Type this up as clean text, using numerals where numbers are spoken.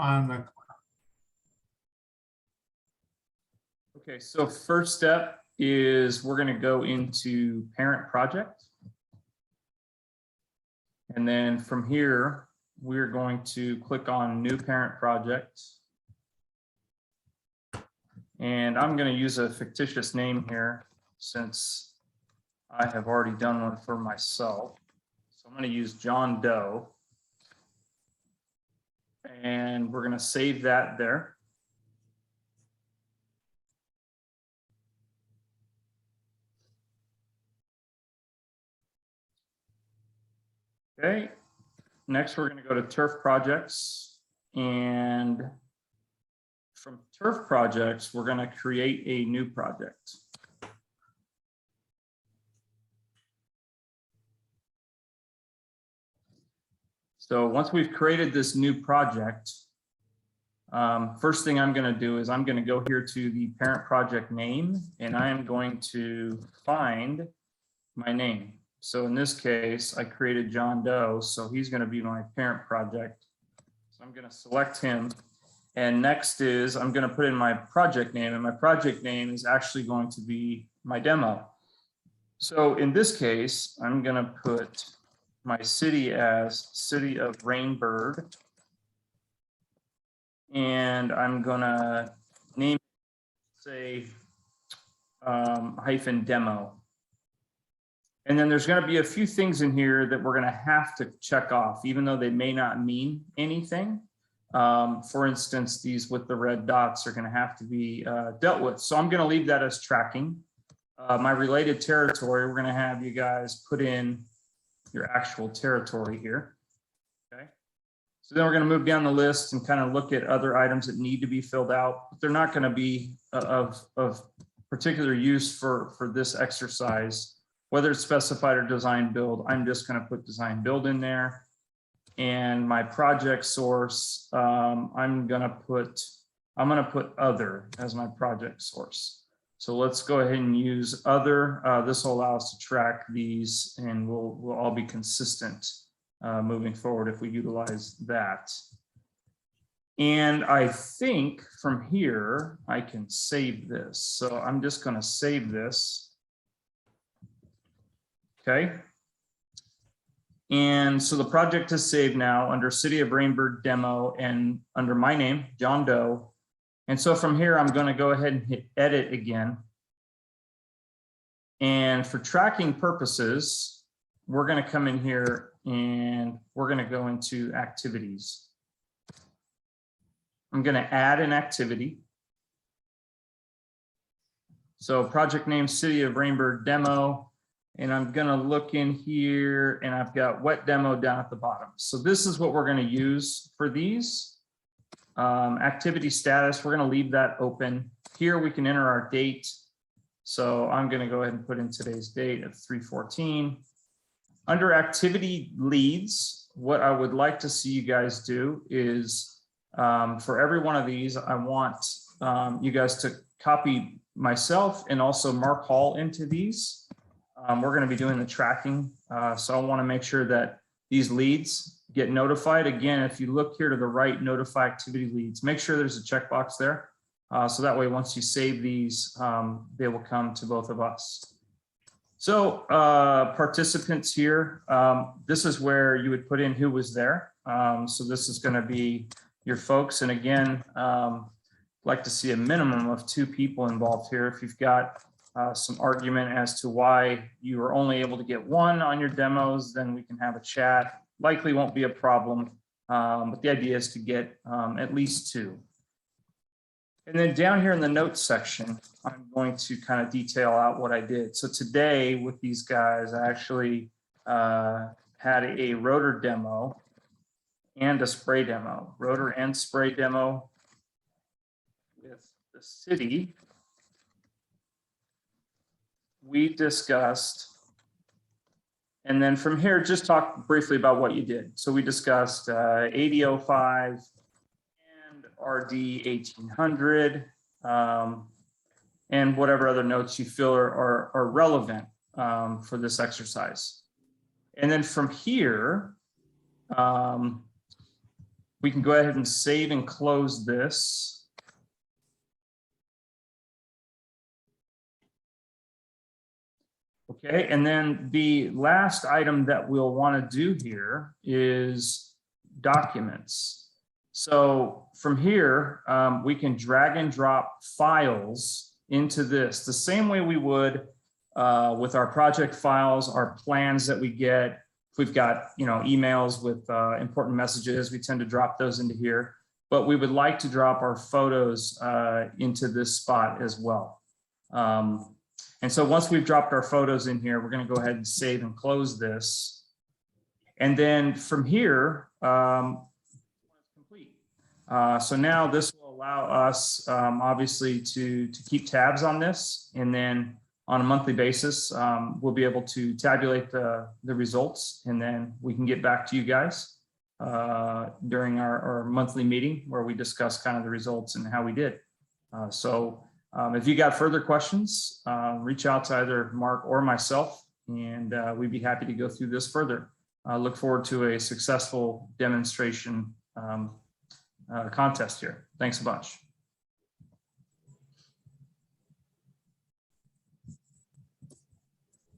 on the, Okay, so first step is we're going to go into parent project. And then from here, we're going to click on new parent project. And I'm going to use a fictitious name here since I have already done one for myself. So I'm going to use John Doe. And we're going to save that there. Okay, next we're going to go to turf projects, and from turf projects, we're going to create a new project. So once we've created this new project, first thing I'm going to do is I'm going to go here to the parent project name, and I am going to find my name. So in this case, I created John Doe, so he's going to be my parent project. So I'm going to select him. And next is I'm going to put in my project name, and my project name is actually going to be my demo. So in this case, I'm going to put my city as City of Rainbird. And I'm going to name, say, hyphen demo. And then there's going to be a few things in here that we're going to have to check off, even though they may not mean anything. For instance, these with the red dots are going to have to be dealt with. So I'm going to leave that as tracking. My related territory, we're going to have you guys put in your actual territory here. Okay. So then we're going to move down the list and kind of look at other items that need to be filled out. But they're not going to be of particular use for this exercise. Whether it's specified or design build, I'm just going to put design build in there. And my project source, I'm going to put other as my project source. So let's go ahead and use other. This will allow us to track these, and we'll all be consistent moving forward if we utilize that. And I think from here, I can save this. So I'm just going to save this. Okay. And so the project is saved now under City of Rainbird demo and under my name, John Doe. And so from here, I'm going to go ahead and hit edit again. And for tracking purposes, we're going to come in here and we're going to go into activities. I'm going to add an activity. So project name, City of Rainbird demo. And I'm going to look in here and I've got wet demo down at the bottom. So this is what we're going to use for these. Activity status, we're going to leave that open. Here we can enter our date. So I'm going to go ahead and put in today's date of 3/14. Under activity leads, what I would like to see you guys do is for every one of these, I want you guys to copy myself and also Mark Hall into these. We're going to be doing the tracking. So I want to make sure that these leads get notified. Again, if you look here to the right, notify activity leads, make sure there's a checkbox there. So that way, once you save these, they will come to both of us. So participants here, this is where you would put in who was there. So this is going to be your folks. And again, like to see a minimum of 2 people involved here. If you've got some argument as to why you were only able to get 1 on your demos, then we can have a chat. Likely won't be a problem, but the idea is to get at least 2. And then down here in the notes section, I'm going to kind of detail out what I did. So today with these guys, I actually had a rotor demo and a spray demo, rotor and spray demo with the city. We discussed, and then from here, just talk briefly about what you did. So we discussed 8005 and RD 1800, and whatever other notes you feel are relevant for this exercise. And then from here, we can go ahead and save and close this. Okay, and then the last item that we'll want to do here is documents. So from here, we can drag and drop files into this the same way we would with our project files, our plans that we get. If we've got, emails with important messages, we tend to drop those into here. But we would like to drop our photos into this spot as well. And so once we've dropped our photos in here, we're going to go ahead and save and close this. And then from here, complete. So now this will allow us obviously to keep tabs on this, and then on a monthly basis, we'll be able to tabulate the results, and then we can get back to you guys during our monthly meeting where we discuss kind of the results and how we did. If you got further questions, reach out to either Mark or myself, and we'd be happy to go through this further. I look forward to a successful demonstration contest here. Thanks a bunch.